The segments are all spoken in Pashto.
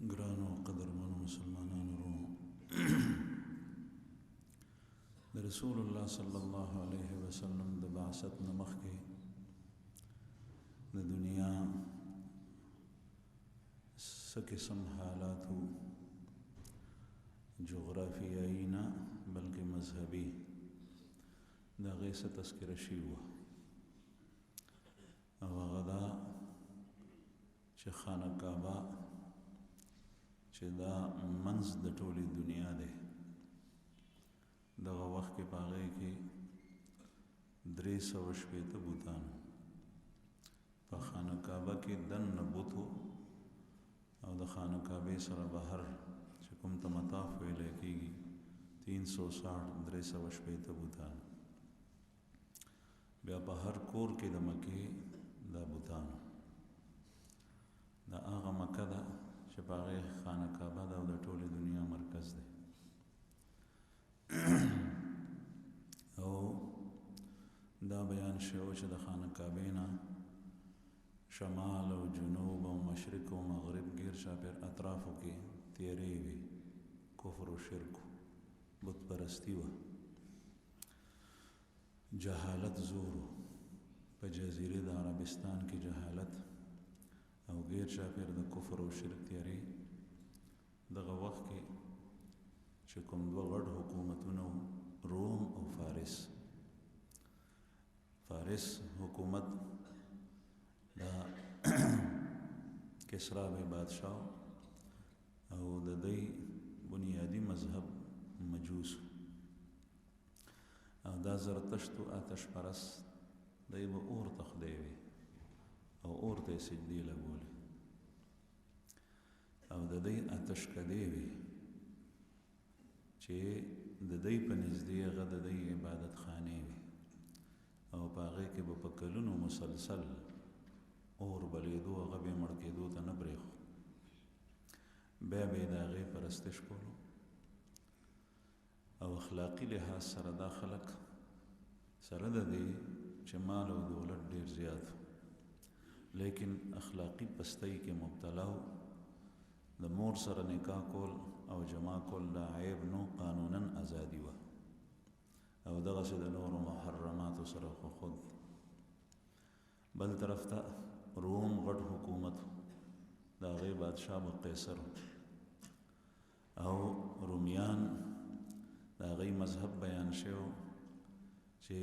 ګرانو قدرمنو مسلمانانو ورونو د رسول الله صلی الله علیه وسلم د بعثت نه مخکې د دنیا څه قسم حالاتو جغرافیایي نه بلکې مذهبي د هغې څه تذکره شوې وه او هغه دا چې خانه کعبه چې دا منځ د ټولې دنیا دی دغه وخت کې په هغې کې 360 بوتان په خانه کعبه کې دننه بوت او د خانه کعبې سره بهر چې کوم ته مطاف ویلی کېږي 360 بوتان بیا په هر کور کې د مکې دا بوتان دا هغه مکه ده چې په هغې خانه کعبه ده او د ټولې دنیا مرکز دی او دا بیان شوی چې د خانه کعبې نه شمال او جنوب او مشرق او مغرب گیر شاپیر اطرافو کې تیرې وي کفر و شرک بت پرستی وه جهالت زورو په جزیره د عربستان کې جهالت او غیر شاپیر د کفر او شرک تیاری دغه وخت کې چې کوم دوه غټ حکومتونه روم او فارس حکومت دا کسرا به بادشاه او د دې بنیادی مذهب مجوس او دا زرتشت او آتش پرست دی به اور تخدی وي او اور ته سجدې لګولې او د دې آتش کدی وي چې د دې په نږدې هغه د دې عبادت خانه وي او په هغې کې به په کلونو مسلسل اور بلیدو هغه به مړ کېدو ته نه پرېښو بیا به یې د هغې پرستش کولو او اخلاقي لحاظ سره دا خلک سره د دې چې مال او دولت ډېر زیات لیکن اخلاقی پستی کې مبتلا د مور سره نکاح کول او جما کول دا عیب نو قانونا ازادي وه او دغسې د نورو محرماتو سره خود بل طرف ته روم غټ حکومت د هغې بادشاه به قیصر او رومیان د هغې مذهب بیان شوی چې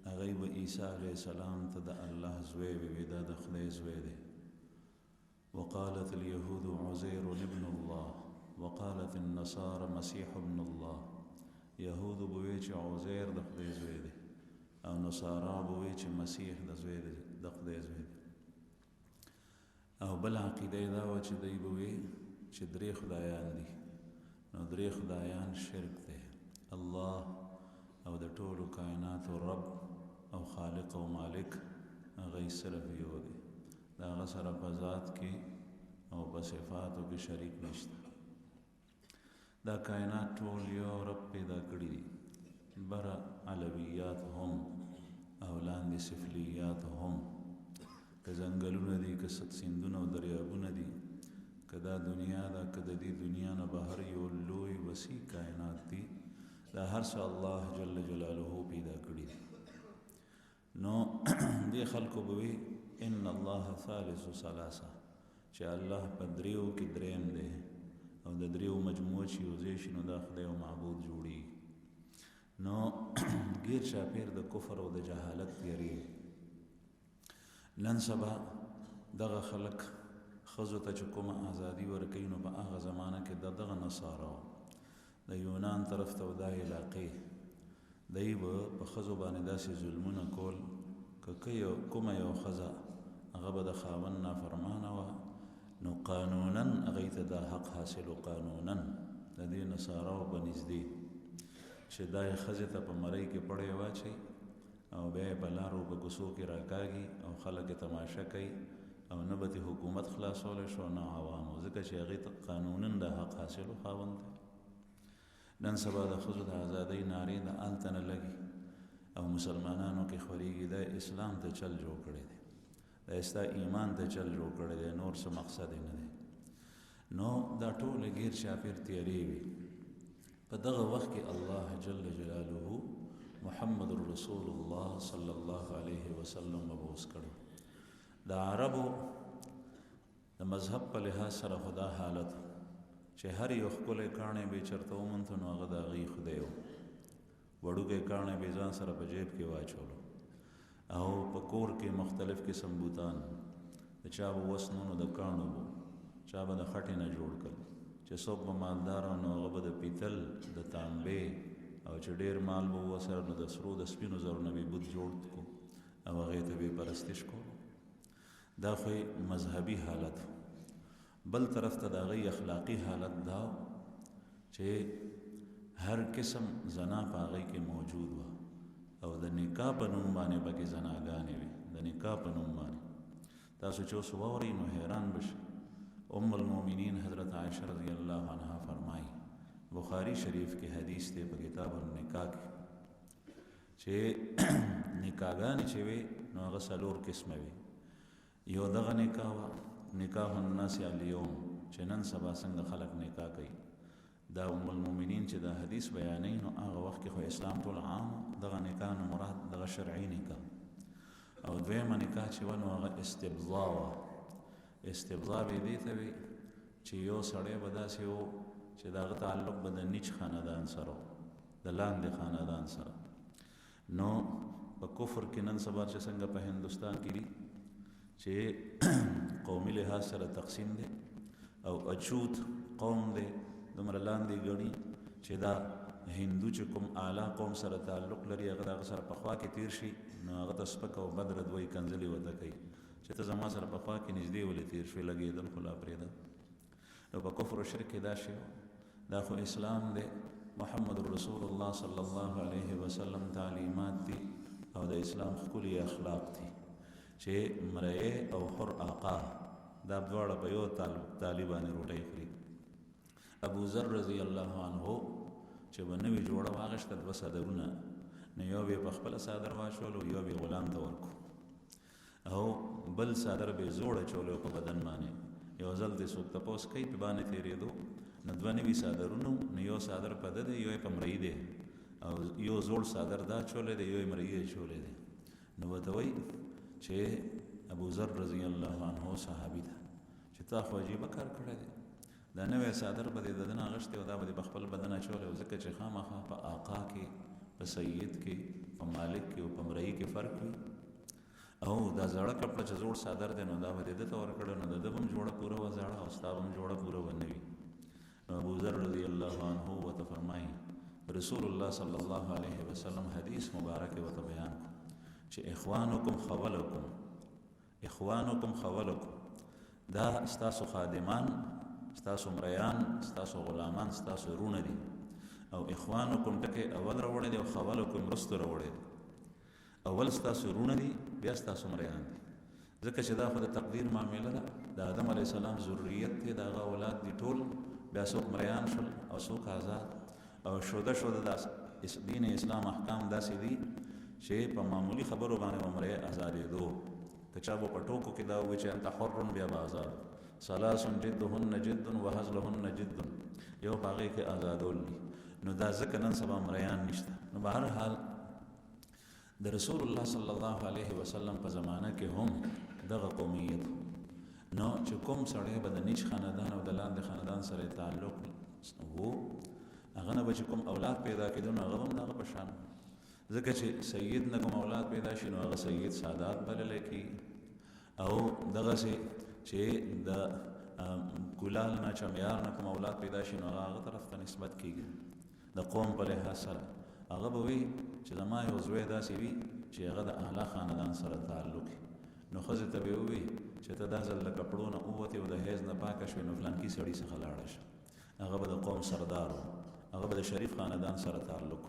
هغه به عیسی علیه السلام ته د الله زوی وي دا د خدای زوی دی وقالت اليهود عزير ابن الله وقالت النصارى مسيح ابن الله يهود به وی چې عزیر د خدای زوی دی او نصارا به وی چې مسیح د خدای زوی دی او بل عقیده دا و چې دوی به وی چې درې خدایان دي نو درې خدایان شرک دی الله او د ټولو کائناتو رب او خالق او مالک هغه صرف یو دی دا هغه سره په ذات کې او په صفاتو کې شریک نشته دا کائنات ټول یو رب پیدا کړي دي بره علویات هم او لاندې سفلیات هم که ځنګلونه دي که سیندونه او دریابونه دي که دا دنیا ده که د دې دنیا نه بهر یو لوی وسیع کائنات دي دا هر څه الله جل جلاله پیدا کړي نو دې خلکو به وي ان الله ثالث ثلاثه چې الله په دریو کې دریم دی او د دریو مجموعه چې یوځای شي نو دا خدای او معبود جوړي نو غیر شاپیر د کفر او د جهالت تیری نن سبا دغه خلک ښځو ته چې کومه ازادي ورکوي نو په هغه زمانه کې دغه نصارا د یونان طرف ته دا علاقې دی به په ښځو باندې داسې ظلمونه کول که کومه یو ښځه هغه به د خاوند نافرمانه وه نو قانونا هغې ته دا حق حاصلو قانونا د دې نصاراو به نږدې چې دا یې ښځې ته په مرۍ کې پړی واچوي او بیا یې په لارو په کوڅو کې راکاږي او خلک یې تماشه کوي او نه به حکومت خلاصولی شو نه عوامو ځکه چې هغې ته قانونا دا حق حاصلو خاوند دی نن سبا د ښځو د ازادۍ نارې د هلته نه لګي او مسلمانانو کې خورېږي دا اسلام ته چل جوړ کړی دی دا ستا ایمان ته چل جوړ کړی دی نور څه مقصد یې نه دی نو دا ټول غیر چاپیر تیاری وي. په دغه وخت کې الله جل جلاله محمد رسول الله صلی الله علیه وسلم مبعوث کړو. د عربو د مذهب په لحاظ سره خدا حالت چې هر یو ښکلی کاڼی به چېرته ومونته نو هغه د هغې خدای و. وړوکی کاڼی به ځان سره په جیب کې واچولو او په کور کې مختلف قسم بوتان د چا به وس نو د کاڼو و، چا به د خټې نه جوړ کړل. چې څوک به مالدار نو هغه به د پیتل د تانبې او چې ډېر مال به وسره نو د سرو د سپینو زرو نه به بت جوړ کړو او هغې ته به پرستش کولو. دا خو مذهبي حالت. بل طرف ته د هغې اخلاقي حالت دا چې هر قسم زنا په هغې کې موجود وه او د نکاح په نوم باندې پکې زناګانې وي. د نکاح په نوم باندې تاسو چې اوس واورئ نو حیران بشئ. ام المؤمنین حضرت عائشہ رضی اللہ عنہ فرمائی، بخاری شریف کے حدیث تے په کتاب النکاح کې چې نکاحګانې چې وي نو هغه څلور قسمه وي. یو دغه نکاح وه نکاح الناس اليوم چې نن سبا څنګه خلک نکاح کوي. دا ام المؤمنین چې دا حدیث بیانوي نو هغه وخت کې خو اسلام ټول عام دغه نکاح نه مراد دغه شرعي نکاح. او دویمه نکاح چې وه نو هغه استبضاء وه. استبضاء به دې ته وي چې یو سړی به داسې و چې د هغه تعلق به د نیچ خاندان سره و، د لاندې خاندان سره. نو په کفر کې نن سبا چې څنګه په هندوستان کې دي چې قومي لحاظ سره تقسیم دی او اچوت قوم دی دومره لاندې ګڼي چې دا هندو چې کوم اعلی قوم سره تعلق لري هغه د هغه سره په خوا کې تیر شي نو هغه ته سپک او بد رد وایي، کنځلې ورته کوي چې ته زما سره په خوا کې نږدې ولې تیر شوې، لګېدل خو لا پرېږده. نو په کفر و شرک کې دا شی دا خو اسلام دی، محمد رسول الله صلی الله علیه وسلم تعلیمات دي او د اسلام ښکلي اخلاق دي چې مرئي او حر آقا دا دواړه په یو تالي باندې روټۍ خوري. ابو ذر رضی الله عنه چې به نوې جوړه واغېسته 2 څادرونه نو یو به یې په خپله څادر واچولو یو به یې غلام ته ورکړو او بل څادر به یې زوړ اچولو په بدن باندې. یو ځل دې څوک تپوس کوي په باندې تېرېدو نو 2 نوي څادرونو نو یو څادر په ده دی یو یې په مرئي دی او یو زوړ څادر دا اچولی دی یو یې مرئي اچولی دی. نو ورته وایي چې ابو ذر رضی الله عنه صحابي ده چې تا خو عجیبه کار کړی دی، دا نوی څادر به دې د ده نه اغوښتی او دا به دې په خپل بدن اچولی او ځکه چې خامخا په آقا کې په سید کې په مالک کې او په مرئي کې فرق وي. او دا زاړه کپړه چې زوړ څادر دی نو دا به دې ده ته ورکړی نو د ده به هم جوړه پوره وه زاړه او ستا به هم جوړه پوره به نه وي. نو ابو ذر رضی الله عنه ورته فرمایي رسول الله صلی الله علیه وسلم حدیث مبارک ورته بیان کړو چې اخوانکم خولکم دا ستاسو خادمان ستاسو مریان ستاسو غلامان ستاسو رونه دي او اخوانکم ټکی اول راوړی دی او خولکم رستو راوړی دی. اول ستاسو رونه دي بیا ستاسو مریان دي ځکه چې دا خو د تقدیر معامله ده. د آدم علیه السلام ذریت دی د هغه اولاد دي ټول بیا څوک مریان شول او څوک آزاد او شوده د دین اسلام احکام داسې دي چې په معمولی خبرو باندې به مرئي ازادېدو. که چا به په ټوکو کې دا ووایي چې انت حر بیا به آزاد. ثلاث جدهن جد وهزلهن جد یو په هغې کې آزادول دي. نو دا ځکه نن سبا مریان نشته. نو به هر حال د رسول الله صلی الله علیه وسلم په زمانه کې هم دغه قومیت نو چې کوم سړی به د نیچ خاندان او د لاندې خاندان سره تعلق وو هغه نه به چې کوم اولاد پیدا کېدو نو هغه هم د هغه په شان ځکه چې سید نه کوم اولاد پیدا شي نو هغه سید سادات بللی کېږي او دغسې چې د کلال نه چمیار نه کوم اولاد پیدا شي نو هغه طرف ته نسبت کېږي د قوم په لحاظ سره. هغه به وي چې زما یو زوی داسې وي چې هغه د اعلی خاندان سره تعلق وي نو ښځې ته به یې ووایي چې ته دا ځل له کپړو نه ووتې او د حیض نه پاکه شوې نو فلانکي سړي څخه لاړه شه. هغه به د قوم سردار و، هغه به د شریف خاندان سره تعلق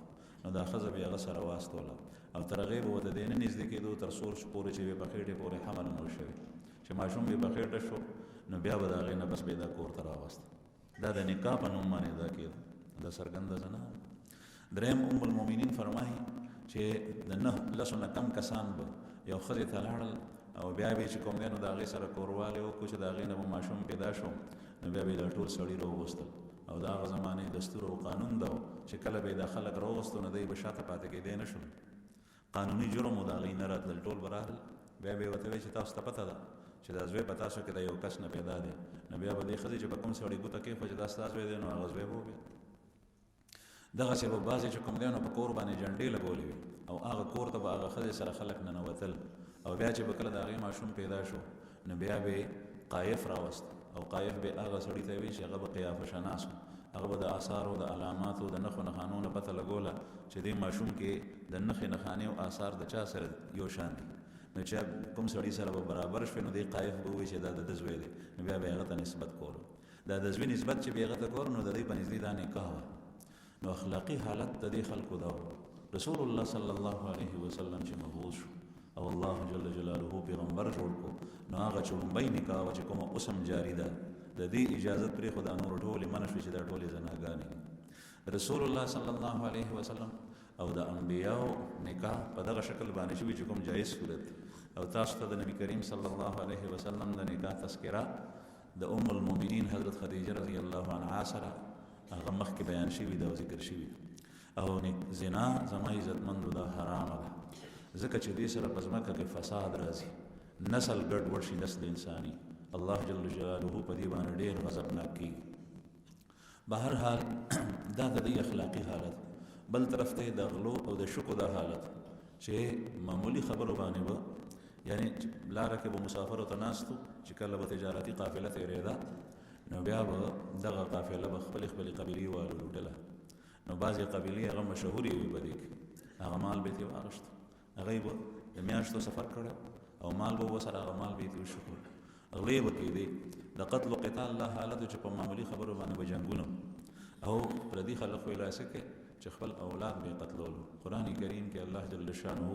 نو دا ښځه به یې هغه سره واستوله او تر هغې به ورته دې نه نږدې کېدو تر څو پورې چې وې په خېټې پورې حمل نه شوی چې ماشوم به په خېټه شو نو بیا به د هغې نه بس به یې دا کور ته راوسته. دا د نکاح په نوم باندې دا کېده دا څرګنده زنا. دریم ام المؤمنین فرمایي چې د 9 نه کم کسان به یو ښځې ته لاړل او بیا به چې کوم دی نو د هغې سره کوروالی وکړو چې د هغې نه به ماشوم پیدا شو نو بیا به یې دا ټول سړي راوغوستل او د هغه زمانې دستور او قانون ده چې کله به یې دا خلک راوغوستو نو دی به شاته پاتې کېدی نه شول قانوني جرم و د هغې نه راتلل ټول به راغلل بیا به یې ورته وایي چې تاسو ته پته ده چې دا زوی په تاسو کې د یو کس نه پیدا دی نو بیا به دې ښځې چې په کوم سړي ګوته کېښوه چې دا ستا زوی دی نو هغه زوی به وبیا دغسې به بعضې چې کوم دی نو په کور باندې جنډې لګولې وي او هغه کور ته به هغه ښځې سره خلک ننوتل او بیا چې به کله د هغې ماشوم پیدا شو نو بیا به قایف راوست او قایف به هغه سړي ته وي چې هغه به قیافه شناس و هغه به د آثارو د علاماتو د نښو نښانو نه پته لګوله چې دې ماشوم کې د نښې نښانې او آثار د چا سره یو شان دي نو چې کوم سړي سره به برابر شوی نو دې قایف به ووایي چې دا د ده زوی دی نو بیا به یې هغه ته نسبت کولو دا د زوی نسبت چې به یې هغه ته کولو نو د دې په نږدې دا نکاح وه نو اخلاقي حالت د دې خلکو دا رسول الله صلی الله علیه وسلم چې مبعوث شو او الله جل جلاله پیغمبر جوړ کو نو هغه چې لومبۍ نکاح وه چې کومه اوس هم جاري ده د دې اجازت پرېښو دا نور ټولې منع شوې چې دا ټولې زناګانې رسول الله صلی الله علیه وسلم او د انبیاو نکاح په دغه شکل باندې شوي چې کوم جایز صورت او تاسو ته د نبی کریم صلی الله علیه وسلم د نکاح تذکره د ام المؤمنین حضرت خدیجه رضی الله عنها سره هغه مخکې بیان شوي ده او ذکر شوي او زنا زما عزتمندو دا حرامه ده ځکه چې دې سره په ځمکه کې فساد راځي نسل ګډوډ شي نسل انساني الله جل جلاله په دې باندې ډېر غضبناک کېږي بهر حال دا د دې اخلاقي حالت بل طرف ته د غلو او د شکو دا حالت چې معمولی خبرو باندې به یعنی لاره کې به مسافرو ته ناستو چې کله به تجارتي قافله تېرېده نو بیا به دغه قافله به خپلې قبیلې والو لوټله نو بعضې قبیلې هغه مشهورې وي په دې کې هغه مال به یې ترې واخیستو هغوی به د میاشتو سفر کړی او مال به ورسره هغه مال به یې ترې وشکړو غلې به کېدې د قتل و قتال دا حالت چې په معمولي خبرو باندې به جنګونه او پردي خلق ویلی څه کوي چې خپل اولاد به یې قتلولو قرآن کریم کې الله جل شانه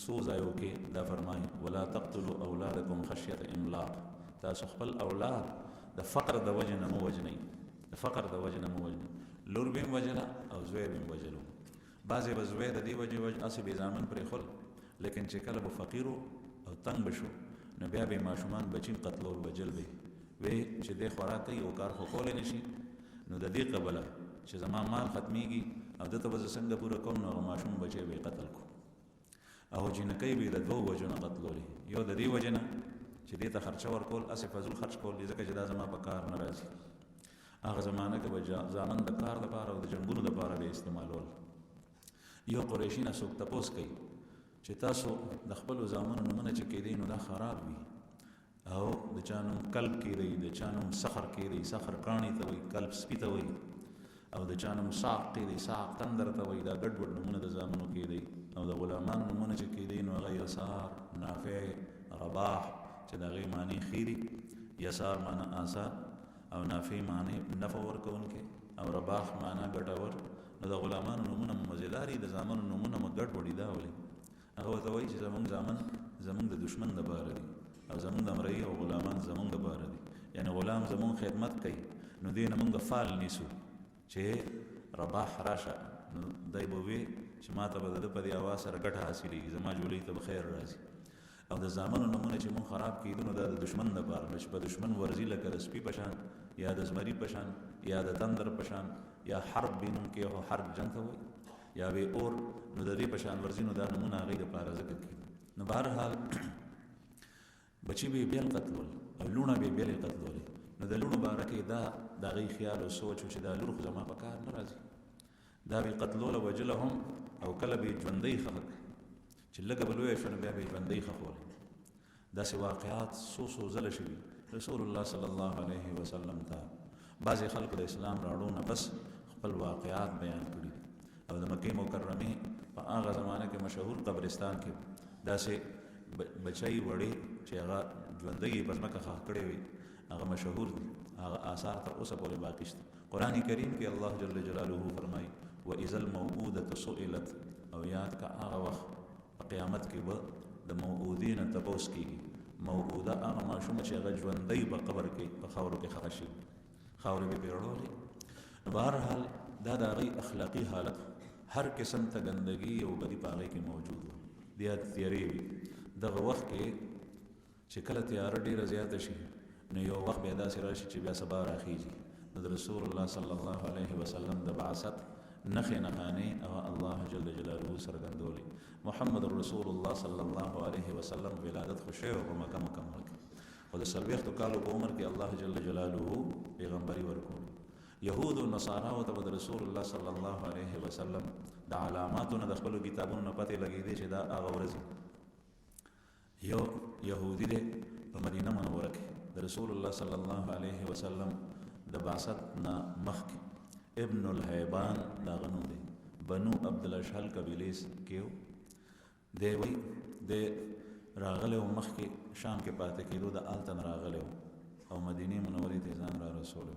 څو ځایو کې دا فرمایي ولا تقتلوا اولادکم خشیة املاق تاسو خپل اولاد د فقر د وجې نه مو وژنئ د فقر د وجې نه مو وژنئ لور به یې وژله او زوی به یې وژلو بعضې به زوی د دې وجې هسې بې زامن پرېښول لیکن چې کله به فقیر او تنګ به شو نو بیا به یې ماشومان بچین قتلول وجل به وی چې دې خوراک کوي او کار خو کولی نه شي نو د دې قبله چې زما مال ختمیږي او دته به زه څنګه پوره کوم نو هغه ماشوم بچی به یې قتل کړو او جینکۍ به یې د دوو وجو نه قتلولې یو د دې وجې نه چې دې ته خرچه ورکول هسې فضول خرچ کول دي ځکه چې دا زما په کار نه راځي هغه زمانه کې به زامن د کار دپاره او د جنګونو دپاره به یې استعمالول یو قریشي نه څوک تپوس کوي چې تاسو د خپلو زامنو نومونه چې کېدی نو دا خراب وي او د چا نوم کلب کېدی د چا نوم سخر کېدی سخر کاڼي ته وایي کلب سپي ته وایي او د چا نوم ساق کېدی ساق تندر ته وایي دا ګډ ګډ نومونه د زامنو کېدی او د غلامان نومونه چې کېدی نو هغه یسار نافع رباح چې د هغې معنی ښې دي یسار معنی آسان او نافع معنی نفع ورکوونکی او رباح معنی ګټور نو د غلامانو نومونه مزیدار دي د زامنو نومونه مو ګډ وړي دا ولې هغه ورته وایي چې زمونږ زامن زمونږ د دشمن دپاره دي او زمونږ د مرئي او غلامان زمونږ دپاره دي یعنی غلام زمونږ خدمت کوي نو دې نه مونږ فال نیسو چې رباح راشه نو دی به وي چې ما ته به د ده په دې اواز سره ګټه حاصلېږي زما جولۍ ته به خیر راځي او د زامنو نومونه چې مونږ خراب کېدو نو دا د دشمن دپاره ده چې په دشمن ورځي لکه د سپي په شان یا د زمري په شان یا د تندر په شان یا حرب به نوم کې خو حرب جنګ ته وایي یا به اور نو د دې په شان ورځي نو دا نومونه هغې دپاره ذکر کړي نو بهرحال بچي به یې بیا قتلول او لوڼه به یې بیا قتلولې نو د لوڼو باره کې دا د هغې خیال او سوچ و چې دا لور خو زما په کار نه راځي دا به یې قتلوله وجله هم او کله به یې ژوندۍ ښخه چې لږه به لویه شوه نو بیا به یې ژوندۍ ښخولې داسې واقعات څو ځله شوي رسول الله صلی الله علیه وسلم ته بعضې خلکو د اسلام راړو نه بس خپل واقعات بیان کړي او د مکې مکرمې په هغه زمانه کې مشهور قبرستان کې داسې بچی وړې چې هغه ژوندۍ یې په ځمکه ښخ کړی وي هغه مشهور دي هغه آثار تر اوسه پورې باقي شته قرآن کریم کې الله جل جلاله فرمایي واذا الموءودة سئلت او یاد کا هغه وخت په قیامت کې به د موعودې نه تپوس کېږي موعوده هغه ماشومه چې هغه ژوندۍ په قبر کې په خاورو کې ښخه شي خاورې به پرې وړولې بهرحال دا د هغې اخلاقي حالت هر قسم ته ګندګي او بدي په هغې کې موجود و بیا تیرې وي دغه وخت کې چې کله تیاره ډېره زیاته شي نو یو وخت بیا داسې راشي چې بیا سبا راخیږي. نو د رسول الله صلی الله علیه وسلم د بعثت نخې نښانې هغه الله جل جلاله څرګندولې. محمد رسول الله صلی الله علیه وسلم ولادت خو شوی په مکه مکرمه کې، خو د 40 کالو په عمر کې الله جل جلاله پیغمبري ورکړ. یهود او نصاراو ته د رسول الله صلی الله علیه وسلم د علاماتونو د خپلو کتابونو نه پته لګېدې چې دا هغه ورځ یو يهودي دی په مدینه منوره کې د رسول الله صلی الله علیه وسلم د بعثت نه مخکې ابن الهیبان دا غنو دی، بنو عبد الاشهل قبیلې کې دی. وی د راغله مخکې شام کې پاتې کېدو د آلتن راغله او مدینه منورې ته ځان را رسول.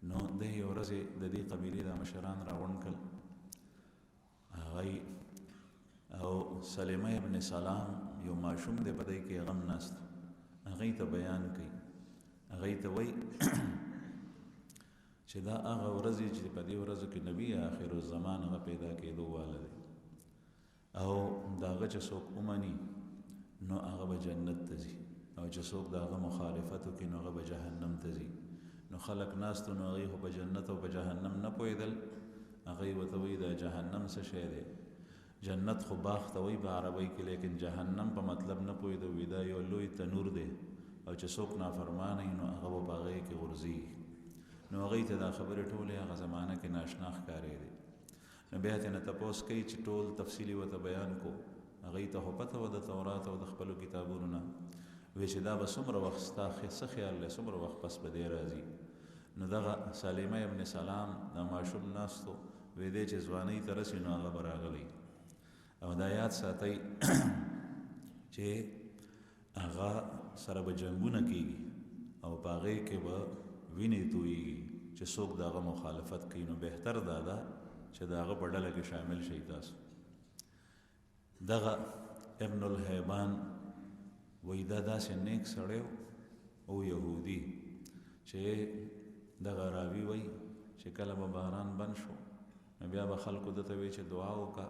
نو د یو ورځ د دې قبیلې د مشران راغون کړ هغه او سلیمه ابن سلام یو ماشوم دی په دې کې غم ناست هغه ته بیان کوي. هغه ته وای چې دا هغه ورځ چې په دې ورځ کې نبی آخر الزمان هغه پیدا کېدو واله دی او دا هغه چې څوک ومني نو هغه به جنت ته ځي او چې څوک دا هغه مخالفت وکړي نو هغه به جهنم ته ځي. نو خلق ناستو نو هغه په جنت او په جهنم نه پوهېدل. هغه ورته وایي دا جهنم څه شی دی؟ جنت خو باغ ته وایي په عربی کې، لیکن جهنم په مطلب نه پوهېده. وایي دا یو لوی تنور دی او چې څوک نافرمانه وي نو هغه به په هغې کې غورځېږي. نو هغوی ته دا خبرې ټولې هغه زمانه کې ناشنا ښکارېدې. نو بیا ترې نه تپوس کوي چې ټول تفصیلي ورته بیان کو. هغوی ته خو پته وه د تورات او د خپلو کتابونو نه. وایي چې دا به څومره وخت ستا څه خیال دی څومره وخت پس به دی راځي؟ نو دغه سلیمه ابن سلام دا ماشوم ناستو وی دی چې ځوانۍ ته رسي نو هغه به راغلی. او دا یاد ساتئ چې هغه سره به جنګونه کېږي او په هغې کې به وینې تویږي چې څوک د هغه مخالفت کوي. نو بهتر دا ده چې د هغه په ډله کې شامل شئ تاسو. دغه ابن الهیبان وایي دا داسې نیک سړی او یهودي چې دغه راوي وایي چې کله به باران بند شو نو بیا به خلکو دته وایي چې دعا وکړه.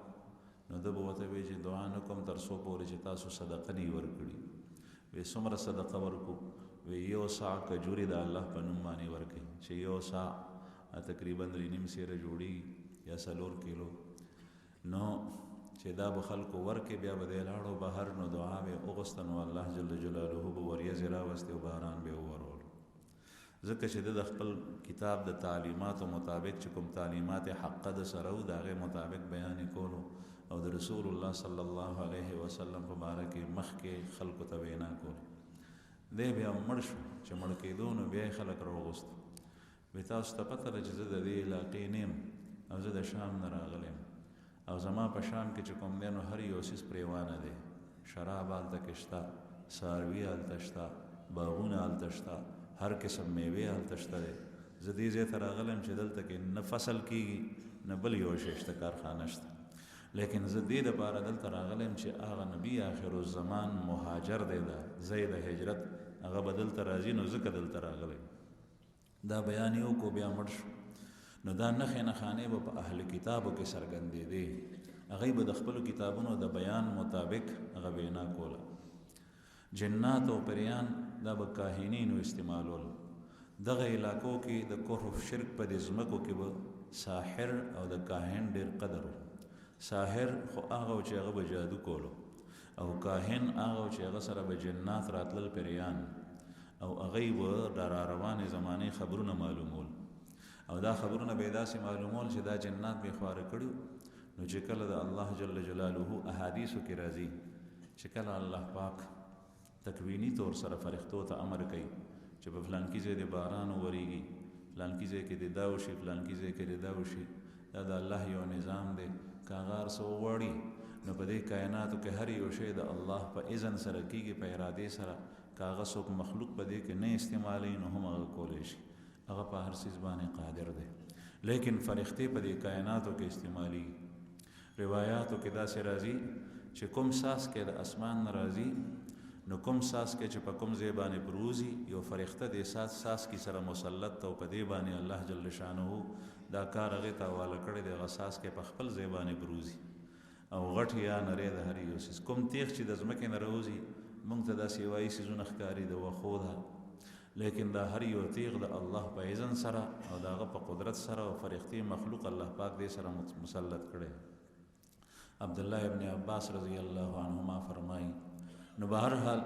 نو ده به ورته وایي چې دعا نه کوم تر څو پورې چې تاسو صدقه نه ورکړي. وایي څومره صدقه ورکړو؟ وایي یو ساع کجوري د الله په نوم باندې ورکړي چې یو ساع تقریبا 3.5 سیره جوړي یا 4 کیلو. نو چې دا به خلکو ورکړي بیا به دی لاړو بهر نو دعا به وغوسته نو الله جل جلاله به وریځې راوستې او باران به وورول. ځکه چې د خپل کتاب د تعلیماتو مطابق چې کوم تعلیمات حقه د سره و د هغې مطابق بیان کولو او د رسول الله صلی الله علیه وسلم په باره کې مخکې خلکو ته وینا کول. دی بیا مړ شو چې مړ کېدو نو بیا یې خلک راوغوستو. وایي تاسو ته پته ده چې زه د دې علاقې نه یم او زه د شام نه راغلی یم او زما په شام کې چې کوم دی نو هر یو څیز پرېوانه دی. شراب هلته کې شته، څاروي هلته شته، باغونه هلته شته، هر قسم میوې هلته شته دی. زه دې ځای ته راغلی یم چې دلته کې نه فصل کېږي نه بل یو شی شته، کارخانه شته. لیکن زه دې دپاره دلته راغلی یم چې هغه نبي آخر الزمان مهاجر دی دا ځای د هجرت هغه به دلته راځي نو ځکه دلته راغلی. دا بیان یې وکړو بیا مړ شو. نو دا نښې نښانې به په اهل کتابو کې څرګندېدې. هغوی به د خپلو کتابونو د بیان مطابق هغه وینا کوله. جنات او پریان دا به کاهنینو استعمالول. دغه علاقو کې د کفر او شرک په دې ځمکو کې به ساحر او د کاهن ډېر قدر و. ساحر خو هغه چې هغه به جادو کولو او کاهن هغه چې هغه سره به جنات راتلل پریان او هغوی به د راروانې زمانې خبرونه معلومول او دا خبرونه به یې داسې معلومول چې دا جنات به یې خواره کړي. نو چې کله د الله جل جلاله احادیثو کې راځي چې کله الله پاک تکوینی طور سره فرښتو ته امر کوي چې په فلانکي ځای د باران وورېږي، فلانکي ځای کې د دا وشي، فلانکي ځای کې د دا وشي. دا د الله یو نظام دی. که هغه هر څه وغواړي نو په دې کائناتو کې هر یو شی د الله په اذن سره کېږي، په ارادې سره. که هغه څوک مخلوق په دې کې نه استعمالوي نو هم هغه کولی شي. هغه په هر څیز باندې قادر دی. لیکن فرښتې په دې کائناتو کې استعمالي. روایاتو کې داسې راځي چې کوم ساس کې د اسمان نه راځي نو کوم ساس کې چې په کوم ځای باندې پروزي یو فرښته د ساس کې سره مسلط او په دې باندې الله جل شانه دا کار هغې ته حواله کړی دی. هغه ساس کې په خپل ځای باندې پروزي او غټ یا نری د هر یو څیز کوم تیغ چې د ځمکې نه راوځي مونږ ته داسې وایي څیزونه ښکاري د وښو ده، لیکن دا هر یو تیغ د الله په اذن سره او د هغه په قدرت سره او فرښتې مخلوق الله پاک دې سره مسلط کړی. عبدالله ابن عباس رضی الله عنهما فرمایي نو بهرحال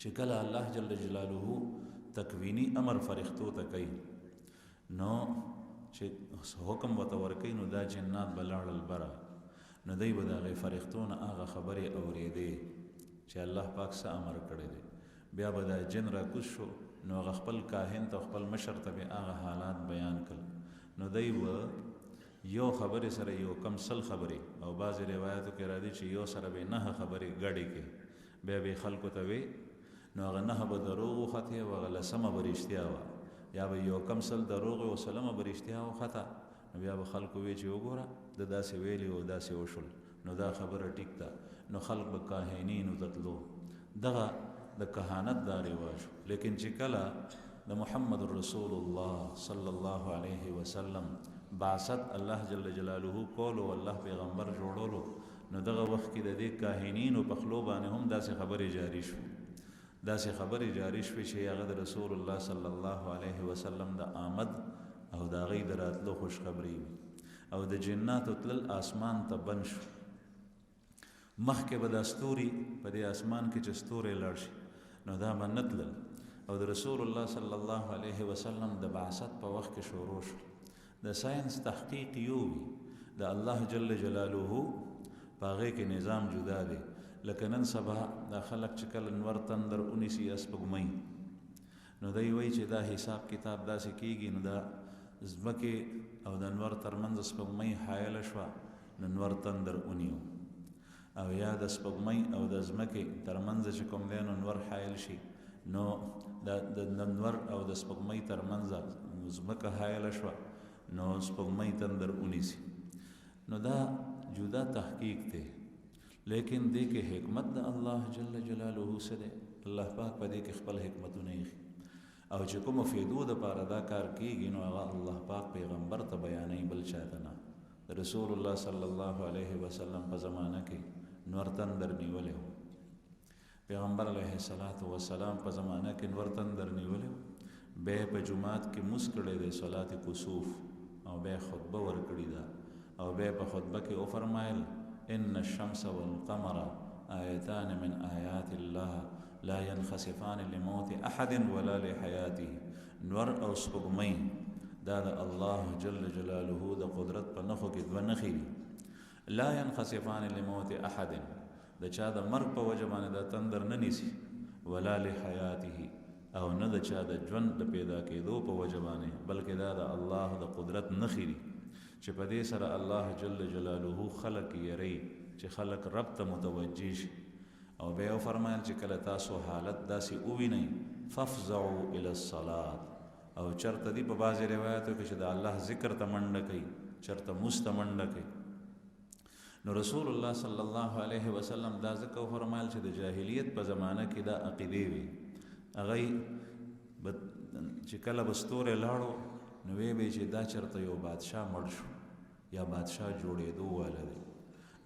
چې کله الله جل جلاله تکوینی امر فرښتو ته کوي نو چې حکم ورته ورکوي نو دا جنات به لاړل بره، نو دی به د هغې فرښتو نه هغه خبرې اورېدې چې الله پاک څه امر کړی دی. بیا به دا جن راکوز شو نو هغه خپل کاهن ته خپل مشر ته به هغه حالات بیان کړل، نو دی به یو خبرې سره یو کم سل خبرې او بعضې روایاتو کې راځي چې یو سره به 9 خبرې ګډې کې بیا به خلکو ته وی نو هغه 9 به دروغ وختې او هغه 10مه به رښتیا وه، یا به یو کم سل دروغ او 30مه به رښتیا وخته، نو بیا به خلکو وی چې وګوره د داسې ویلي او داسې وشول نو دا خبره ټیک ده، نو خلک به کاهنینو ته تلو. دغه د کهانت دا رواج. لیکن چې کله د محمد رسول الله صلی الله علیه وسلم بعثت الله جل جلاله کولو الله پیغمبر جوړولو نو دغه وخت کې د دې کاهنینو په خلو باندې هم داسې خبرې جاری شو، داسې خبرې جاری شوې چې هغه د رسول الله صلی الله علیه وسلم د آمد او د هغې د راتلو خوشخبري وي، او د جناتو تلل آسمان ته بند شو. مخکې به دا ستوري په دې آسمان کې چې ستوري لاړ شي نو دا به نه تلل، او د رسول الله صلی الله علیه وسلم د بعثت په وخت کې شروع شو. د ساینس تحقیق یو وي، د الله جل جلاله په هغې کې نظام جدا دی. لکه نن سبا دا خلک چې کله نور تندر ونیسي یا سپوږمۍ نو دی وایي چې دا حساب کتاب داسې کېږي نو دا ځمکې او د نور ترمنځ سپوږمۍ حایله شوه نو نور تندر ونیو، او یا د سپوږمۍ او د ځمکې ترمنځ چې کوم دی نو نور حایل شي نو د نور او د سپوږمۍ ترمنځ ځمکه حایله شوه نو سپوږمۍ تندر ونیسي. نو دا جدا تحقیق دی، لیکن دې کې حکمت د الله جل جلاله څه دی؟ الله پاک په دې کې خپل حکمتونه ایښي، او چې کومو فیدو دپاره دا کار کېږي نو هغه الله پاک پیغمبر ته بیانوي، بل چاته نه. رسول الله صلی الله علیه وسلم په زمانه کې نور تندر نیولی و، پیغمبر علیه السلام په زمانه کې نور تندر نیولی و، بیا په جماعت کې مونځ کړی دی صلات کسوف، او بیا خطبه ورکړې ده، او بیا په خطبه کې وفرمایل ان الشمس والقمر آیتان من آیات الله لا ينخسفان لموت احد ولا لحیاته. نور او سپوږمۍ دا د الله جل جلاله د قدرت په نښو کې 2 نښې دي. لا ينخسفان لموت احد، د چا د مرګ په وجه باندې دا تندر نه نیسي، ولا لحیاته، او نه د چا د ژوند د پیدا کېدو په وجه باندې، بلکې دا د الله د قدرت نښې دي چې په دې سره الله جل جلاله خلق یری چې خلق رب ته متوجه شي. او بیا فرمایل چې کله تاسو حالت داسې ووینئ فافزعوا الی الصلاة، او چرته دی په بعضې روایاتو کې چې د الله ذکر ته منډه کوي، چرته مونځ ته منډه کوي. نو رسول الله صلی الله علیه وسلم دا ځکه وفرمایل چې د جاهلیت په زمانه کې دا عقیدې وي، هغوی چې کله به ستوری لاړو نو وی به چې دا چرته یو بادشاه مړ شو یا بادشاه جوړېدو والا دی،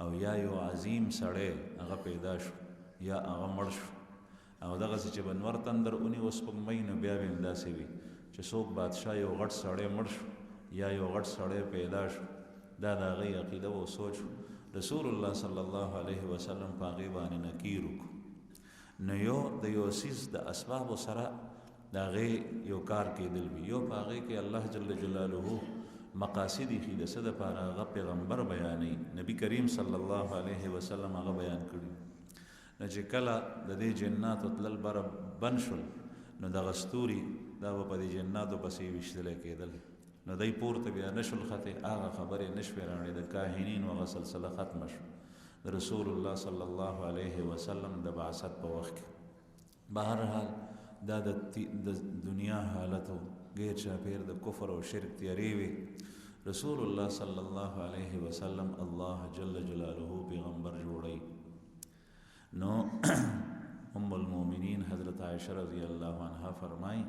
او یا یو عظیم سړی هغه پیدا شو یا هغه مړ شو، او دغسې چې به نور تندر ونیو سپوږمۍ نو بیا به هم داسې وي چې څوک بادشاه یو غټ سړی مړ شو یا یو غټ سړی پیدا شو. دا د هغې عقیده او سوچ. رسول الله صلی الله علیه وسلم په هغې باندې نکیر وکړو. نو یو د یو څیز د اسبابو سره د هغې یو کار کېدل وي، یو په هغې کې الله جل جلاله مقاصد ایښي د څه دپاره هغه پیغمبر بیانوي، نبي کریم صلی الله علیه وسلم هغه بیان کړي. نو چې کله د دې جناتو تلل بره بند شول نو دغه ستوري دا به په دې جناتو پسې ویشتلی کېدل، نو دی پورته بیا نشول ختې، هغه خبرې نشوې راوړې، د کاهنینو هغه سلسله ختمه شو د رسول الله صلی الله علیه وسلم د بعثت په وخت کې. بهرحال دا د دنیا حالت و غیر چاپیر د کفر او شرک تیارې وي. رسول الله صلی الله علیه وسلم الله جل جلاله پیغمبر جوړی. نو ام المؤمنین حضرت عائشہ رضی اللہ عنہ فرمائی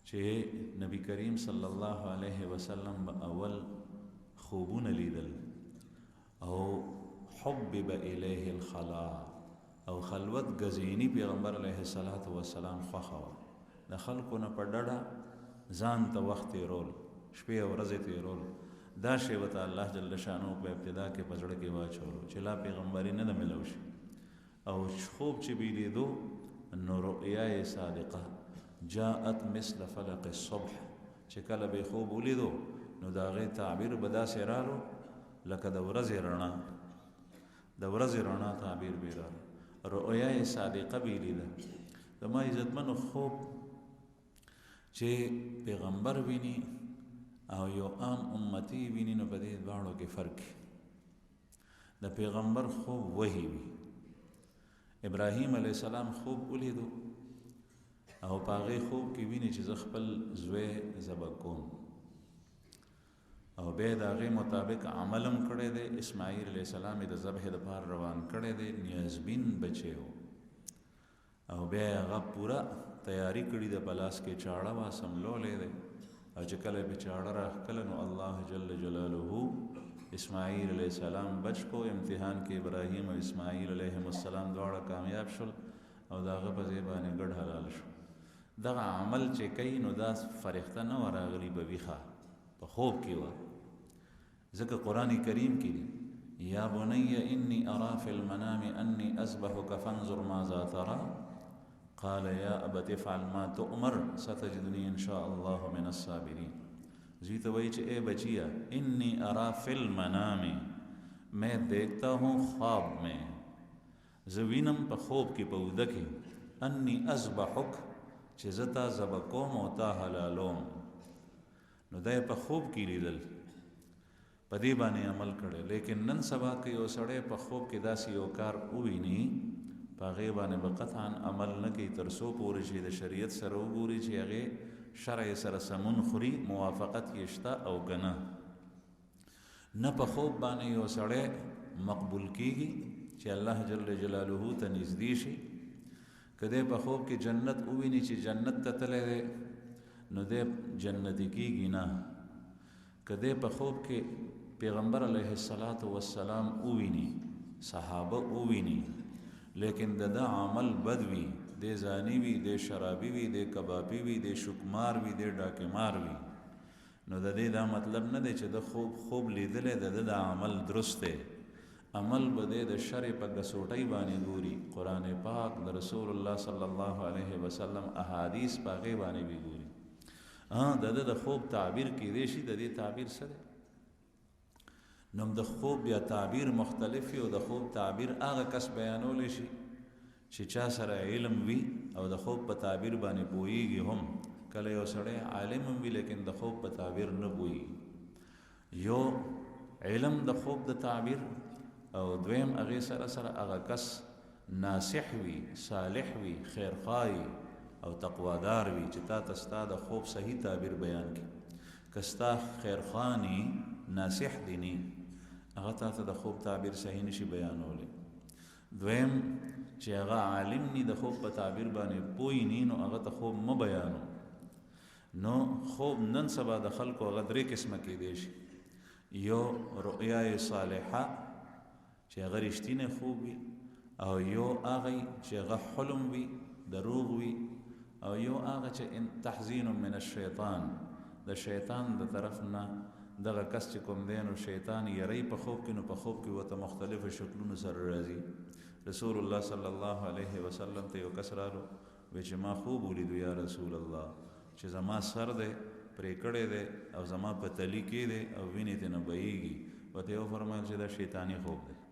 چې نبی کریم صلی الله علیه وسلم اول خوبونه لیدل او حبب الیه الخلاء، او خلوت غزینی پیغمبر علیه الصلاۃ والسلام خوښه وه د خلکو نه په ډډه ځان ته وخت تیرول شپې او ورځې تیرول دا شی ورته الله جل شانو په ابتدا کې په زړه کې واچولو چې لا پیغمبري نه ده میلاو شي او خوب چې بیلیدو نو رؤیای صادقه جاءت مثل فلق الصبح چې کله به خوب ولیدو نو د هغې تعبیر به داسې رالو لکه د ورځې رڼا د ورځې رڼا تعبیر به رالو رؤیای صادقه بیلیده زما عزتمنو خوب چې پیغمبر ویني او یو عام امتی ویني نو په دې دواړو کې فرق د پیغمبر خوب وحی وي ابراهیم علیه السلام خوب ولیدو او په هغې خوب کې ویني چې زه خپل زوی ذبح کوم او بیا د هغې مطابق عملم کړی دی اسماعیل علیه السلام یې د ذبح دپاره روان کړی دی نیازبین بچی و او بیا یې هغه پوره تیاری کړي ده په لاس کې چاړه وه سملولی دی او چې کله یې په چاړه راښکله نو الله جل جلاله اسماعیل علیه السلام بچ کو امتحان کې ابراهیم او اسماعیل علیهم السلام دواړه کامیاب شول او د هغه په ځای باندې ګډ حلال شو دغه عمل چې کوي نو دا فرښته نه وه راغلي به ویښه په خوب کې وه ځکه قرآن کریم کې دي یا بنی انی ارا فی المنام انی اذبحک فانظر ماذا ترى قال یا ابت افعل ما تؤمر ستجدنی ان شاء الله من الصابرین زوی ته وایي چې اے بچیا انی ارا فی المنام میں دیکھتا ہوں خواب میں زه وینم په خوب کې په اوده کې انی اذبحک چې زه تا ذبح کوم او تا حلالوم نو دا یې په خوب کې لیدل په دې باندې عمل کړی لیکن نن سبا کې یو سړی په خوب کې داسې یو کار وویني په هغې باندې به قطعا عمل نه کوي تر څو پورې چې د شریعت سره وګوري چې هغې شرع سره سمون خوري موافقت یې شته او که نه نه په خوب باندې یو سړی مقبول کیږي چې الله جل جلاله ته نږدې شي که دی په خوب کې جنت وویني چې جنت ته تللی دی نو دی جنتي کیږي نه که دی په خوب کې پیغمبر علیه السلام وویني صحابه وویني لیکن د ده عمل بد وي دی زانی وي دی شرابي وي دی کبابي وي دی شکمار وي دی ډاکمار وي نو د دې دا مطلب نه دی چې د خوب لیدلی د ده د عمل درست دی عمل به دی د شرع په ګسوټۍ باندې ګوري قرآن پاک د رسول الله صلی الله علیه وسلم احادیث په هغې باندې وي ګوري د ده د خوب تعبیر کیدی شي د دې تعبیر څه دی نو د خوب بیا تعبیر مختلف وي او د خوب تعبیر هغه کس بیانولی شي چې چا سره علم وي او د خوب په تعبیر باندې پوهیږي هم کله یو سړی عالم هم وي لیکن د خوب په تعبیر نه پوهیږي یو علم د خوب د تعبیر او دویم هغې سره سره هغه کس ناصح وي صالح وي خیرخواه او تقوادار وي چې تا ته ستا د خوب صحیح تعبیر بیان کړي که ستا خیرخواه ناصح دی نی هغه تا ته د خوب تعبیر صحیح نشي بیانولی دویم چې هغه عالم نی د خوب په تعبیر باندې پوی نی نو هغه ته خوب مه بیانو نو خوب نن سبا د خلکو هغه درې قسمه کیدی شي یو رؤیای صالحه چې هغه رښتینی خوب وي او یو هغه چې هغه حلم وي دروغ وي او یو هغه چې تحزین من الشیطان د شیطان د طرف نه دغه کس چې کوم دی نو شیطان یری په خوب کې نو په خوب کې ورته مختلفو شکلونو سره راځي رسول الله صلی الله علیه وسلم ته یو کس راغلو وی چې ما خوب ولیدو یا رسول الله چې زما سر دی پرې کړی دی او زما په تلی کې دی او وینې ترې نه بهیږي ورته یې وفرمایل چې دا شیطاني خوب دی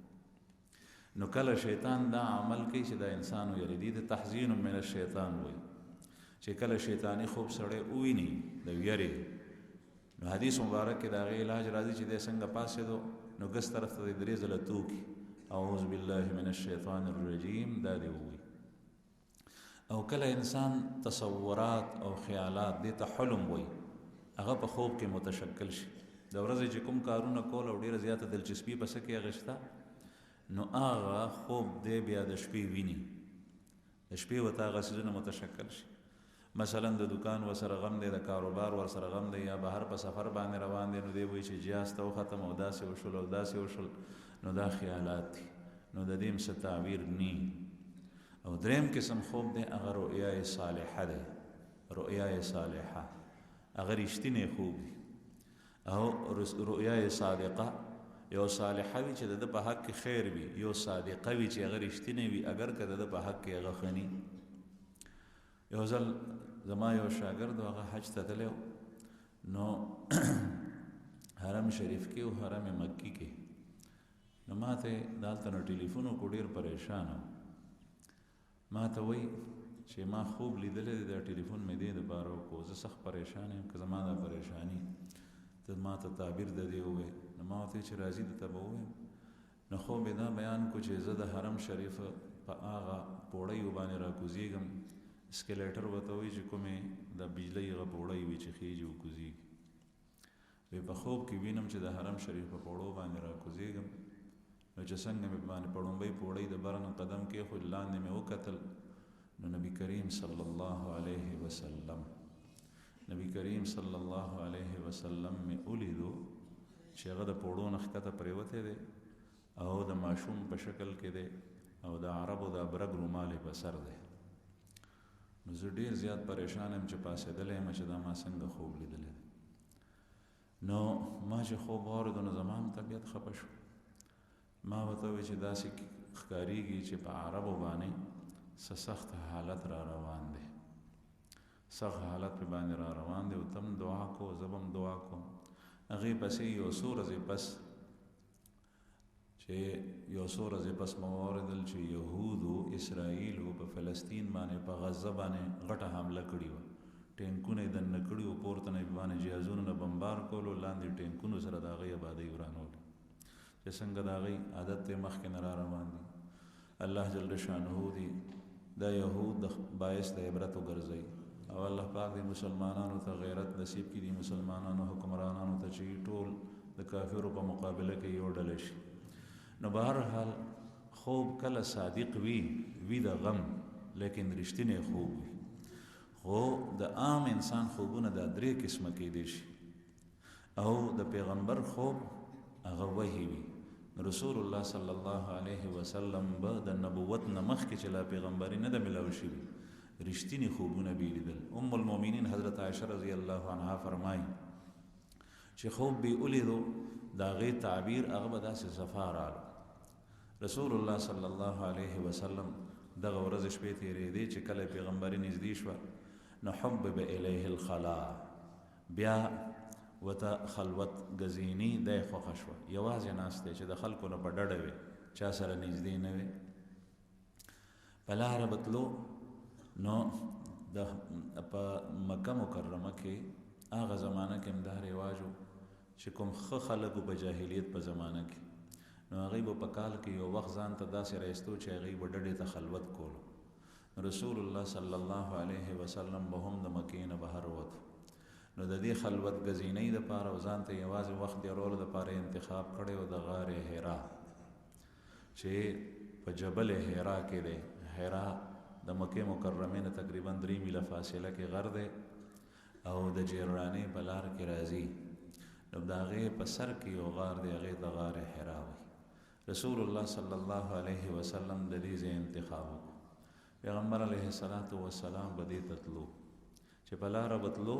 نو کله شیطان دا عمل کوي چې دا انسان ویلی دي د تحزین من الشیطان وایي چې کله شیطانی خوب سړی وویني د ویرې نو حدیث مبارک کې د هغې علاج راځي چې دی څنګه پاڅېدو نو ګس طرف ته د درې ځله توکي اعوذ بالله من الشیطان الرجیم دا دی ووایي او کله انسان تصورات او خیالات دې ته حلم وایي هغه په خوب کې متشکل شي د ورځې چې کوم کارونه کول او ډېره زیاته دلچسپي په څه کې هغې شته نو هغه خوب دی بیا د شپې ویني د شپې ورته هغه څیزونه متشکل شي مثلا د دکان ورسره غم دی د کاروبار ورسره غم دی یا بهر په سفر باندې روان دی نو دی وایي چې جهاز ته وختم او داسې وشول او داسې وشول نو دا خیالات دي نو د دې څه تعبیر نی او دریم قسم خوب دی هغه رؤیای صالحه دی، رؤیای صالحه هغه رښتینی خوب دی. او رؤیای صادقه یو صالحه وي چې د په حق کې خیر وي، یو صادقه وي چې هغه رښتینی وي اگر که د په حق کې هغه خني. یو ځل زما یو شاګرد هغه حج ته تللی نو حرم شریف کې او حرم مکی کې، نو ما ته دلته نو ټلیفون وکړو، ډېر پریشان وم. ما ته وایي چې ما خوب لیدلی دی، دا ټلیفون مې دې دپاره وکړو، زه سخت پریشان یم، که زما دا پریشاني ته ما ته تعبیر د دې ووایې. نو ما ورته چې راځي درته به ووایم. نو خوب یې دا بیان کړو چې زه د حرم شریف په هغه پوړیو باندې راکوزېږم، اسکلیټر ورته وایي چې کومې د بجلۍ هغه پوړی وي چې خیږي او کوزېږي. وی په خوب کې وینم چې د حرم شریف په پوړو باندې راکوزېږم، نو چې څنګه مې باندې په لومړی پوړی د بر نه قدم کېښود، لاندې مې وکتل، نو نبی کریم صلی الله علیه وسلم نبی کریم صلی الله علیه وسلم مې ولیدو چې هغه د پوړو نه ښکته پرېوتی دی او د ماشوم په شکل کې دی او د عربو د ابرګ رومال یې په سر دی. نو زه ډېر زیات پریشان یم چې پاڅېدلی یم چې دا ما څنګه خوب لیدلی دی. نو ما چې خوب واورېدو نو زما هم طبیعت خفه شو. ما ورته وویل چې داسې ښکارېږي چې په عربو باندې څه سخت حالت را روان دی، سخت حالت په باندې را روان دی، او تم دعا کو زه به هم دعا کوم. هغې پسې یو څو ورځې پس چې یو څو ورځې پس مو واورېدل چې یهودو اسرائیلو په فلسطین باندې په غزه باندې غټه حمله کړې وه، ټینکونه یې دننه کړي وو، پورته نه یې باندې جهازونو نه بمبار کولو، لاندې ټینکونو سره د هغې آبادۍ ورانولې، چې څنګه د هغې عادت دی مخکې نه را روان دي. الله جل شانه دی دا یهود باعث د عبرت وګرځوي، او الله پاک دې مسلمانانو ته غیرت نصیب کړي، دي مسلمانانو حکمرانانو ته چې ټول د کافرو په مقابله کې یو ډله شي. نو بهرحال خوب کله صادق وي د غم، لیکن رښتینی خوب وي. خو د عام انسان خوبونه دا درې قسمه کېدی شي، او د پیغمبر خوب هغه وحی وي. رسول الله صلی الله علیه وسلم به د نبوت نه مخکې چې لا پیغمبري نه ده میلاو شوي، رښتینی خوبونه به یې لیدل. ام المؤمنین حضرت عایشه رضی الله عنها فرمایي چې خوب به یې ولیدو، د هغې تعبیر هغه به داسې صفا راغله. رسول الله صلی الله علیه وسلم دغه ورځ شپې تېرېدې چې کله پیغمبري نږدې شوه، نو حبب الیه الخلا، بیا وته خلوت ګزینی دی خوښه شوه، یوازې ناست دی چې د خلکو نه په ډډه وي، چا سره نږدې نه وي. په لاره به تلو نو په مکه مکرمه کې هغه زمانه کې هم دا رواج و چې کوم ښه خلک په جاهلیت په زمانه کې، نو هغوی به په کال کې یو وخت ځان ته داسې رایستو چې هغوی به ډډې ته خلوت کولو. رسول الله صلی الله علیه وسلم به هم د مکې نه بهر ووتو، نو د دې خلوت ګزینۍ دپاره او ځان ته یوازې وخت تېرولو دپاره انتخاب کړی و د غار حرا چې په جبل حرا کې دی. حرا د مکې مکرمې نه تقریبا 3 میله فاصله کې غر دی او د جیرانې په لار کې راځي، نو د هغې په سر کې یو غار دی، هغې ته غار حرا وایي. رسول الله صلی الله علیه وسلم د دې ځای انتخاب وکړو. پیغمبر علیه السلام به دې ته تلو، چې په لاره به تلو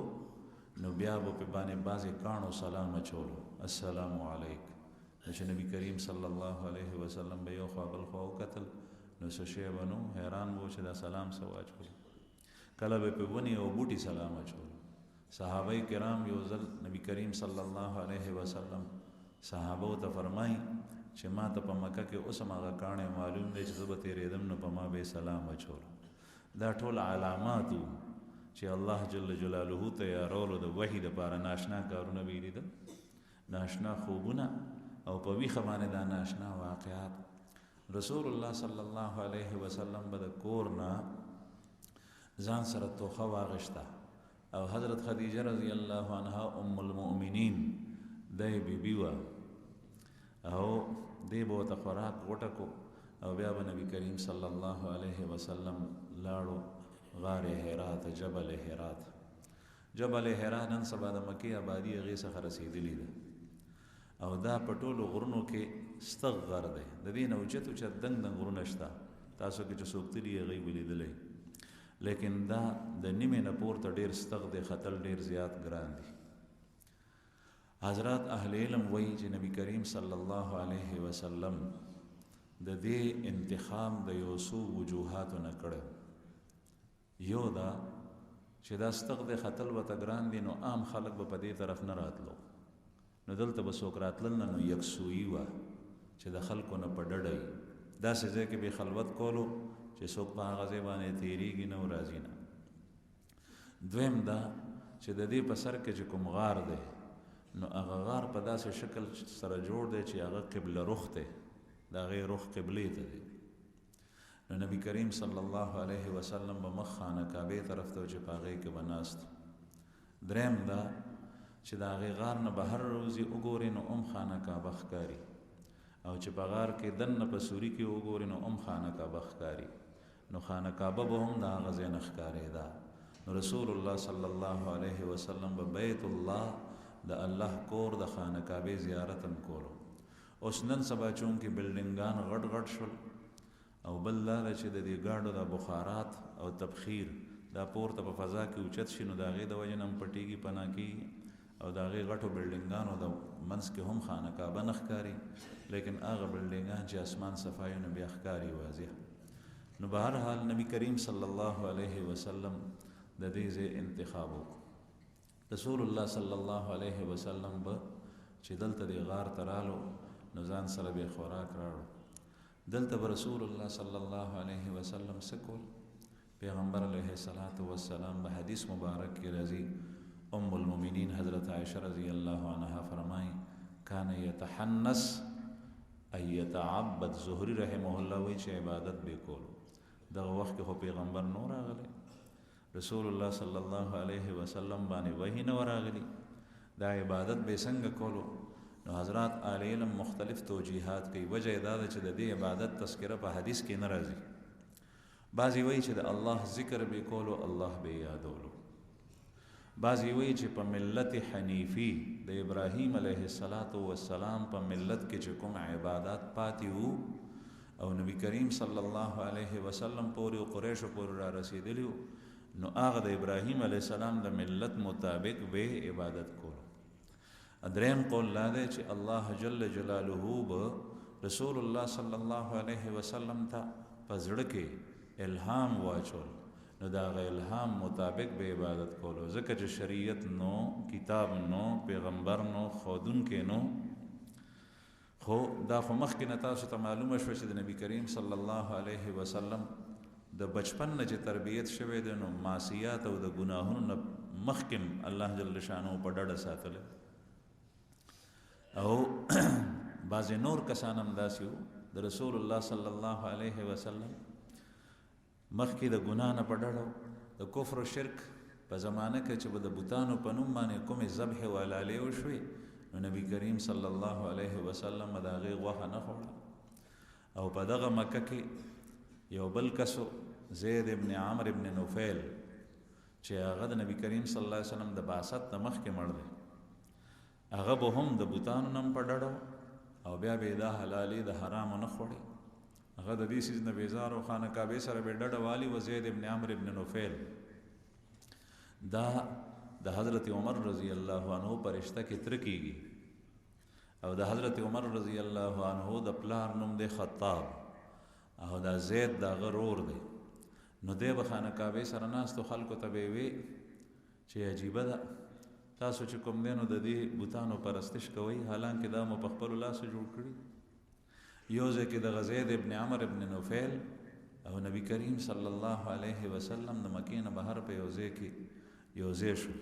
نو بیا به په باندې بعضې کاڼو سلام اچولو، السلام علیک. نو چې نبی کریم صلی الله علیه وسلم به یو خوا بل خوا وکتل، نو څه شی به نو حیران به چې دا سلام څه واچولو. کله به په ونې او بوټي سلام اچولو. صحابه کرام یو ځل نبی کریم صلی الله علیه وسلم صحابو ته فرمایي چې ما ته په مکه کې اوس هم هغه کاڼی معلوم دی چې زه به تېرېدم نو په ما به سلام اچولو. دا ټول علامات وو چې الله جل جلاله تیارولو د وحي دپاره. ناشنا کارونه به یې لیدل، ناشنا خوبونه، او په ویښه باندې دا ناشنا واقعات. رسول الله صلی الله علیه وسلم به د کور نه ځان سره توخه واغشته، او حضرت خدیجه رضی الله عنها ام المؤمنین دی بیبي وه، او دی به ورته خوراک وټکو، او بیا به نبی کریم صلی الله علیه وسلم لاړو غار حرا ته، جبل حرا ته. جبل حرا نن سبا د مکې آبادي هغې څخه رسېدلې ده، او دا په ټولو غرونو کې ستغ غر دی، د دې نه اوچت اوچت دنګ دنګ غرونه شته، تاسو کې چې څوک تلي هغوی به لیدلی لیکن دا د نیمې نه پورته ډېر ستغ دی ختل ډېر زیات ګران دي حضرات اهل علم وایي چې نبی کریم صلی الله علیه وسلم د دې انتخاب د یو څو وجوهاتو نه کړی یو دا چې دا ستغ دی ختل ورته ګران دي نو عام خلک به په دې طرف نه راتلو نو دلته به څوک راتلل نه نو یکسویي وه چې د خلکو نه په ډډه وي داسې ځای کې به خلوت کولو چې څوک په هغه ځای باندې تېرېږي نه او راځي نه دویم دا چې د دې په سر کې چې کوم غار دی نو هغه غار په داسې شکل سره جوړ دی چې هغه قبله رخ دی د هغې رخ قبلې ته دی نو نبی کریم صلی الله علیه وسلم به مخ خانه کعبې طرف ته چې په هغې کې به ناست دریم دا چې د هغې غار نه بهر روزي وګورې نو خانه کعبه ښکاري او چې په غار کې دننه په سوري کې وګورې نو خانه کعبه ښکاري نو خانه کعبه به هم د هغه ځای نه ښکارېده نو رسول الله صلی الله علیه وسلم به بیت الله د الله کور د خانه کعبې زیارت هم کولو اوس نن سبا چونکې بلډینګان غټ غټ شول او بل دا ده چې د دې ګاډو د بخارات او تبخیر دا پورته په فضا کې اوچت شي نو د هغې د وجې نه هم پټېږي پناه کېږي او د هغې غټو بلډینګانو د منځ کې هم خانه کعبه نه ښکاري لیکن هغه بلډینګان چې اسمان صفایي نو بیا ښکاري واضح نو بهرحال نبی کریم صلی الله علیه وسلم د دې ځای انتخاب وکړو رسول الله صلی الله علیه وسلم به چې دلته د غار ته رالو نو ځان سره به خوراک راوړو دلته به رسول الله صلی الله علیه وسلم څه کول پیغمبر علیه الصلاة والسلام به حدیث مبارک کې راځي ام المؤمنین حضرت عائشہ رضی اللہ عنہا فرمائیں کان یتحنس ای یتعبد زہری رحمه الله وی چې عبادت به کولو دغه وخت کې خو پیغمبر نور راغلی رسول الله صلی الله علیه وسلم باندې وحی نه راغلی دا عبادت به څنګه کولو نو حضرات اهل علم مختلف توجیهات کوي وجه دا ده چې د دې عبادت تذکره په حدیث کې نه راځي بعضی وایي چې د الله ذکر به کولو الله به یادولو بعضی وایي چې په ملت حنیفی د ابراهیم علیه السلام په ملت کې چې کوم عبادات پاتې وو او نبی کریم صلی الله علیه وسلم پورې او قریشو پورې را رسېدلی وو نو هغه د ابراهیم علیه السلام د ملت مطابق به عبادت کولو دریم قول لا دی چې الله جل جلاله به رسول الله صلی الله علیه وسلم ته په زړه کې الهام واچول نو دا غ الهام مطابق به عبادت کولو ځکه چې شریعت نو کتاب نو پیغمبر نو خودون کې نو خو دا خو مخکې نه تاسو ته معلومه شوه چې د نبی کریم صلی الله علیه وسلم د بچپن نه چې تربیت شوی دی نو معصیات او د ګناهونو نه مخکې الله جل شانه په ډډه ساتلی او بعضې نور کسان هم داسې وو د رسول الله صلی الله علیه وسلم مخکې د ګناه نه په ډډه د کفر و شرک په زمانه کې چې به د بوتانو په نوم باندې کومې ذبح و حلالې وشوې نو نبی کریم صلی الله علیه وسلم د هغې غوښه نه خوړه او په دغه مکه کې یو بل کسو زید ابن عمر ابن نوفیل چې هغه د نبی کریم صلی الله علیه وسلم د بعثت نه مخکې مړ دی هغه به هم د بوتانو نه په ډډه او بیا به دا حلالې د حرامو نه خوړې هغه د دې څیز نه بیزار او خانه کعبې سره به ډډه والي و زید ابن عمر ابن نوفیل دا د حضرت عمر رضی الله عنه په رشته کې تره کېږي او د حضرت عمر رضی الله عنه د پلار نوم دی خطاب او دا زید د هغه ورور دی نو دی به خانه کعبې سره ناستو خلکو ته به یې وی چې عجیبه ده تاسو چې کوم دی نو د دې بوتانو پرستش کوئ حالانکې دا مو په خپلو لاسو جوړ کړي یو ځای کې د زید ابن عمر ابن نوفیل او نبی کریم صلی الله علیه وسلم د مکې نه بهر په یو ځای کې یو ځای شو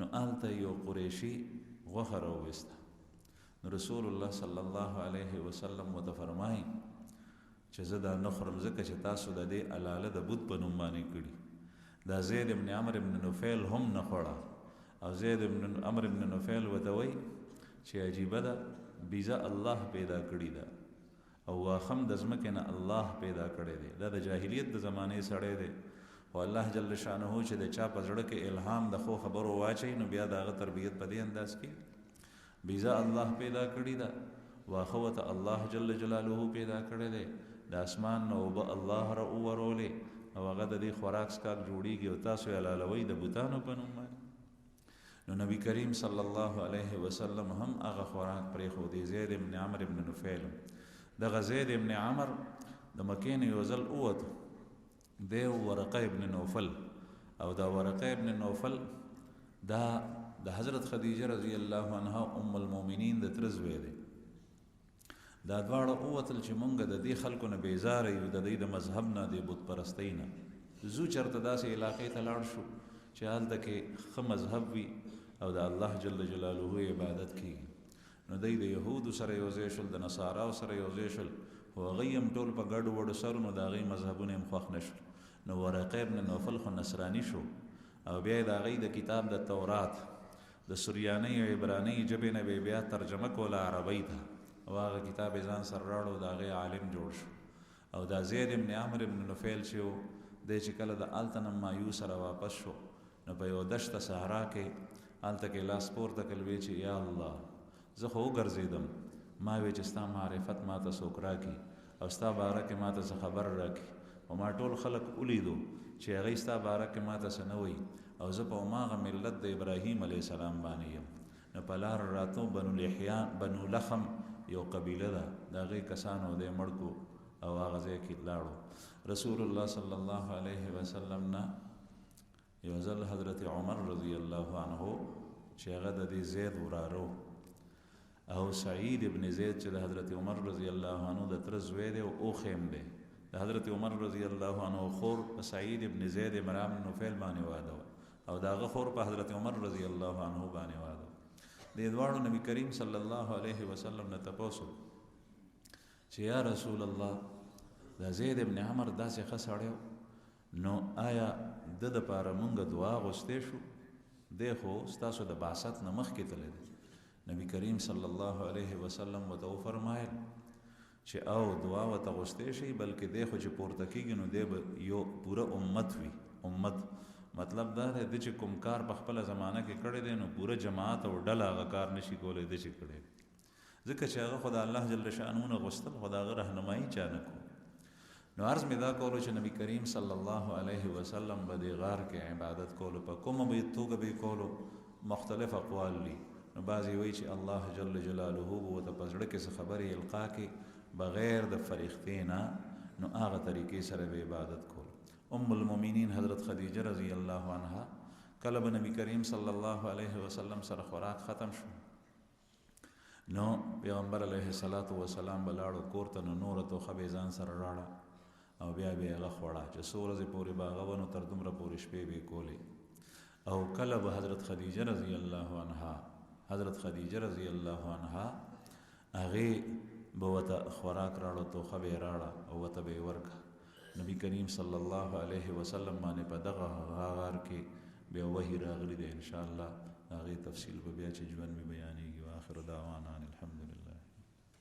نو هلته یو قریشي غوښه راوویسته نو رسول الله صلی الله علیه وسلم ورته فرمایي چې زه دا نه خورم ځکه چې تاسو د دې الاله د بت په نوم باندې کړي دا زید ابن عمر ابن نوفیل هم نه خوړه او زید ابن عمر ابن نوفیل ورته وایي چې عجیبه ده بیزه الله پیدا کړې ده او واخم د ځمکې نه الله پیدا کړی دی دا د جاهلیت د زمانې سړی دی خو الله جل شانه چې د چا په زړه کې الهام د ښو خبرو واچوي نو بیا د هغه تربیت په دې انداز کې بیزه الله پیدا کړې ده واښه ورته الله جل جلاله پیدا کړی دی د اسمان نه اوبه الله را وورولې او هغه د دې خوراک سکاک جوړیږي او تاسو یې حلالوئ د بوتانو په نوم باندې. نو نبی کریم صلی الله علیه وسلم هم هغه خوراک پرېښودی. زید ابن عمر ابن نفیل، دغه زید ابن عمر د مکې نه یو ځل ووتو، دی ورقه ابن نوفل، او دا ورقه ابن نوفل دا د حضرت خدیجه رضی الله عنها ام المؤمنین د تره زوی دی. دا دواړه ووتل چې مونږ د دې خلکو نه بیزاره یو، د دوی د مذهب نه، د بت پرستۍ نه، زو چېرته داسې علاقې ته لاړ شو چې هلته کې ښه مذهب وي او د الله جل جلاله عبادت کېږي. نو دوی د یهودو سره یو ځای شول، د نصاراو سره یو ځای شول، خو هغوی هم ټول په ګډو وډو سرو، نو د هغوی مذهبونه هم خوښ نه شول. نو ورقه ابن نوفل خو نصراني شو، او بیا یې د هغوی د کتاب د تورات د سریانۍ او عبرانۍ ژبې نه بیا ترجمه کوله عربۍ ته، او هغه کتاب یې ځان سره راوړ او د هغې عالم جوړ شو. او دا زید ابن عمر ابن نفیل چې و، دی چې کله د هلته نه مایوس سره واپس شو، نو په یو دشته صحرا کې هلته کې لاس پورته کړل، ویې چې یا الله زه خو وګرځېدم، ما وی چې ستا معرفت ما ته څوک راکړي او ستا باره کې ما ته څه خبر راکړي، او ما ټول خلک ولیدو چې هغوی ستا باره کې ما ته څه نه وایي، او زه په هماغه ملت د ابراهیم علیه السلام باندې یم. نو په لار راتلو بنو لخم یو قبیله ده، د هغې کسانو دی مړ کړو او هغه ځای کې لاړو. رسول الله صلی الله علیه وسلم نه یو ځل حضرت عمر رضی الله عنه چې هغه د دې زید وراره او سعید ابن زید چې د حضرت عمر رضی الله عنه د تره زوی دی او اوښیم دی، د حضرت عمر رضی الله عنه خور په سعید ابن زید مرام نوفیل باندې واده وه، او د هغه خور په حضرت عمر رضی الله عنه باندې واده وه. دې دواړو نبی کریم صلی الله علیه وسلم نه تپوس چې یا رسول الله دا زید ابن عمر داسې ښه سړی نو آیا د دپاره مونږ دعا غوښتی شو؟ دی خو ستاسو د بعثت نه مخکې تللی دی. نبی کریم صلی الله علیه وسلم ورته وفرمایل چې او دعا ورته غوښتی شي، بلکې دی خو چې پورته کېږي نو دی به یو پوره امت وي. امت مطلب دا دی چې کوم کار په خپله زمانه کې کړی دی نو پوره جماعت او ډله هغه کار نشي کولی دی چې کړی دی، ځکه چې هغه خو د الله جل شانه نه غوښتل، خو د هغه رهنمایي چا نه کو. نو عرض مې دا کولو چې نبی کریم صلی الله علیه وسلم به دې غار کې عبادت کولو، په کومه به توګه به یې کولو مختلف اقوال دي. نو بعضې وایي چې الله جل جلاله به ورته په زړه کې څه خبرې القا کړي بغیر د فرښتې نه، نو هغه طریقې سره به عبادت کولو. ام المؤمنین حضرت خدیجه رضی الله عنها کله به نبی کریم صلی الله علیه وسلم سره خوراک ختم شو، نو پیغمبر علیه الصلاة والسلام به لاړو کور ته، نو نوره توښه به یې ځان سره راړه او بیا به یې هغه خوړه چې څو ورځې پورې به هغه و، نو تر دومره پورې شپې به یې کولې. او کله به حضرت خدیجه رضی الله عنها هغې به ورته خوراک راړه، توښه به یې راړه او ورته به یې ورکړه. نبی کریم صلی الله علیه وسلم باندې په دغه غار کې بیا وحی راغلی دی، انشاءالله هغې تفصیل به بیا چې ژوند مې بیانېږي. واخر دعوانا الحمد